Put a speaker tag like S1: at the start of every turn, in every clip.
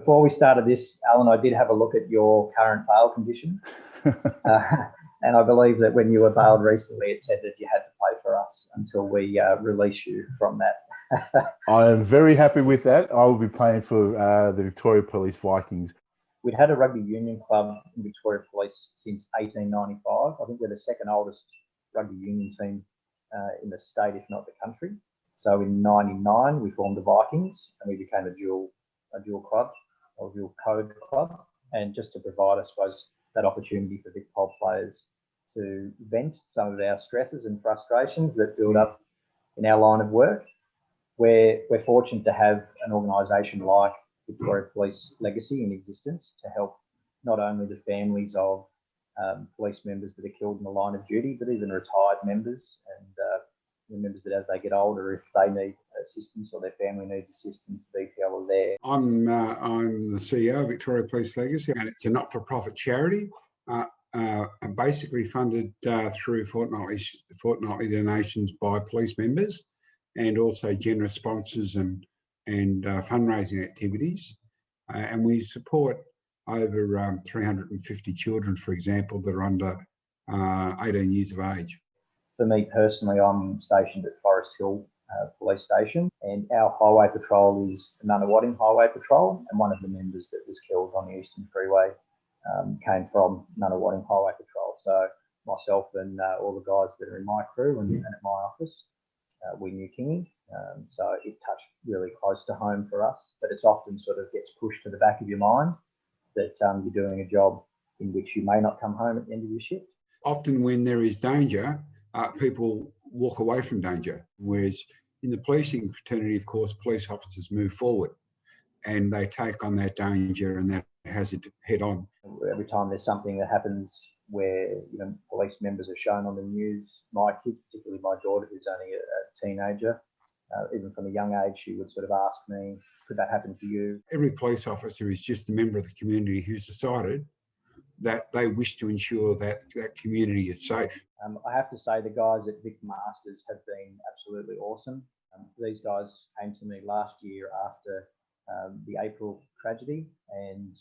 S1: Before we started this, Alan, I did have a look at your current bail condition. And I believe that when you were bailed recently, it said that you had to pay for us until we release you from that.
S2: I am very happy with that. I will be playing for the Victoria Police Vikings.
S1: We'd had a rugby union club in Victoria Police since 1895. I think we're the second oldest rugby union team in the state, if not the country. So in '99, we formed the Vikings and we became a dual club, or dual code club. And just to provide, I suppose, that opportunity for Vic Pol players to vent some of our stresses and frustrations that build up in our line of work. We're fortunate to have an organisation like Victoria Police Legacy in existence to help not only the families of police members that are killed in the line of duty, but even retired members and the members that as they get older, if they need assistance or their family needs assistance, VPL are there.
S3: I'm the CEO of Victoria Police Legacy, and it's a not-for-profit charity, basically funded through fortnightly donations by police members, and also generous sponsors and fundraising activities. And we support over 350 children, for example, that are under 18 years of age.
S1: For me personally, I'm stationed at Forest Hill Police Station, and our highway patrol is the Nunawading Highway Patrol, and one of the members that was killed on the Eastern Freeway came from Nunawading Highway Patrol. So myself and all the guys that are in my crew and at my office, we knew Kingy, so it touched really close to home for us. But it's often sort of gets pushed to the back of your mind that you're doing a job in which you may not come home at the end of your shift.
S3: Often when there is danger, people walk away from danger, whereas in the policing fraternity, of course, police officers move forward and they take on that danger and that hazard head on.
S1: Every time there's something that happens where police members are shown on the news, my kids, particularly my daughter, who's only a teenager, even from a young age, she would sort of ask me, could that happen to you?
S3: Every police officer is just a member of the community who's decided that they wish to ensure that that community is safe.
S1: I have to say the guys at Vic Masters have been absolutely awesome. These guys came to me last year after the April tragedy and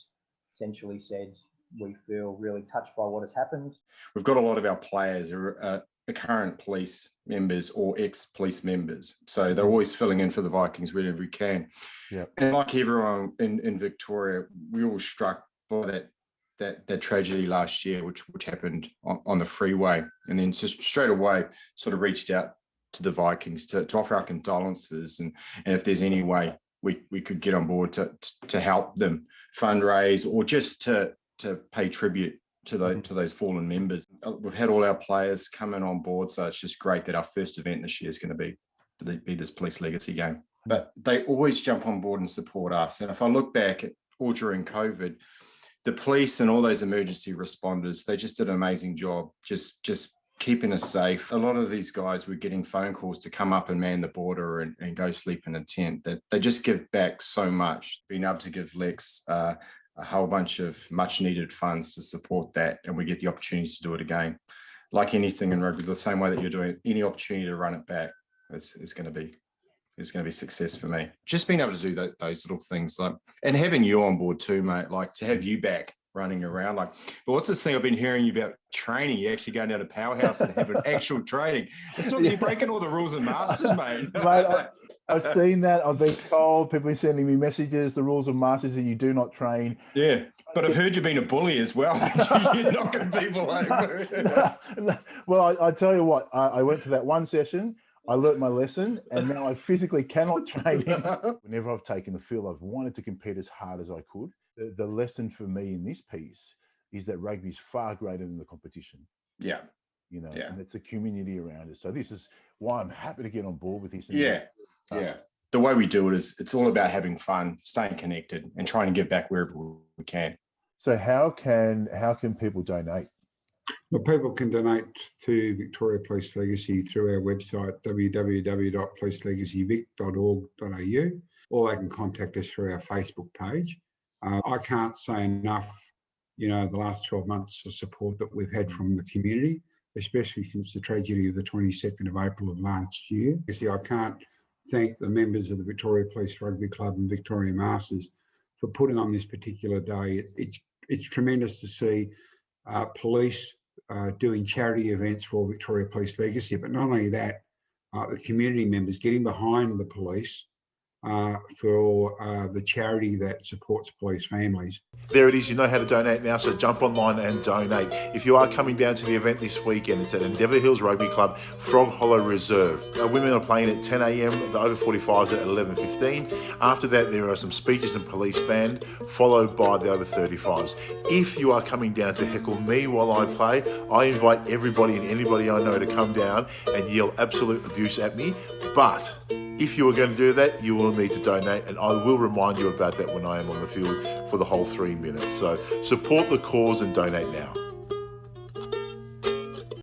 S1: essentially said, we feel really touched by what has happened.
S4: We've got a lot of our players who are current police members or ex-police members. So they're always filling in for the Vikings whenever we can.
S2: Yeah.
S4: And like everyone in Victoria, we were struck by that tragedy last year, which happened on the freeway. And then just straight away sort of reached out to the Vikings to offer our condolences. And if there's any way we could get on board to help them fundraise or just to pay tribute to those fallen members. We've had all our players come in on board, so it's just great that our first event this year is going to be this Police Legacy game. But they always jump on board and support us. And if I look back at all during COVID, the police and all those emergency responders, they just did an amazing job just keeping us safe. A lot of these guys were getting phone calls to come up and man the border and go sleep in a tent. That they just give back so much. Being able to give Lex a whole bunch of much needed funds to support that, and we get the opportunities to do it again. Like anything in rugby, the same way that you're doing, any opportunity to run it back is going to be success for me. Just being able to do those little things, and having you on board too, mate. Like to have you back running around. But what's this thing I've been hearing you about training? You actually going down to Powerhouse and having actual training. It's not you breaking all the rules and masters, mate.
S2: Mate, I've seen that. I've been told, people are sending me messages, the rules of masters, that you do not train.
S4: Yeah, but I've heard you've been a bully as well. You're knocking people over.
S2: Well, I tell you what, I went to that one session, I learnt my lesson, and now I physically cannot train. Whenever I've taken the field, I've wanted to compete as hard as I could. The lesson for me in this piece is that rugby is far greater than the competition.
S4: Yeah.
S2: And it's a community around it. So this is why I'm happy to get on board with this.
S4: Yeah. The way we do it is it's all about having fun, staying connected, and trying to give back wherever we can.
S2: So how can people donate?
S3: Well, people can donate to Victoria Police Legacy through our website, www.policelegacyvic.org.au, or they can contact us through our Facebook page. I can't say enough, the last 12 months of support that we've had from the community, especially since the tragedy of the 22nd of April of last year. I can't thank the members of the Victoria Police Rugby Club and Victoria Masters for putting on this particular day. It's tremendous to see police doing charity events for Victoria Police Legacy, but not only that, the community members getting behind the police for the charity that supports police families.
S5: There it is, you know how to donate now, so jump online and donate. If you are coming down to the event this weekend, it's at Endeavour Hills Rugby Club, Frog Hollow Reserve. Women are playing at 10 a.m, the over 45s at 11:15. After that, there are some speeches and police band, followed by the over 35s. If you are coming down to heckle me while I play, I invite everybody and anybody I know to come down and yell absolute abuse at me, but if you are going to do that, you will need to donate, and I will remind you about that when I am on the field for the whole 3 minutes. So support the cause and donate now.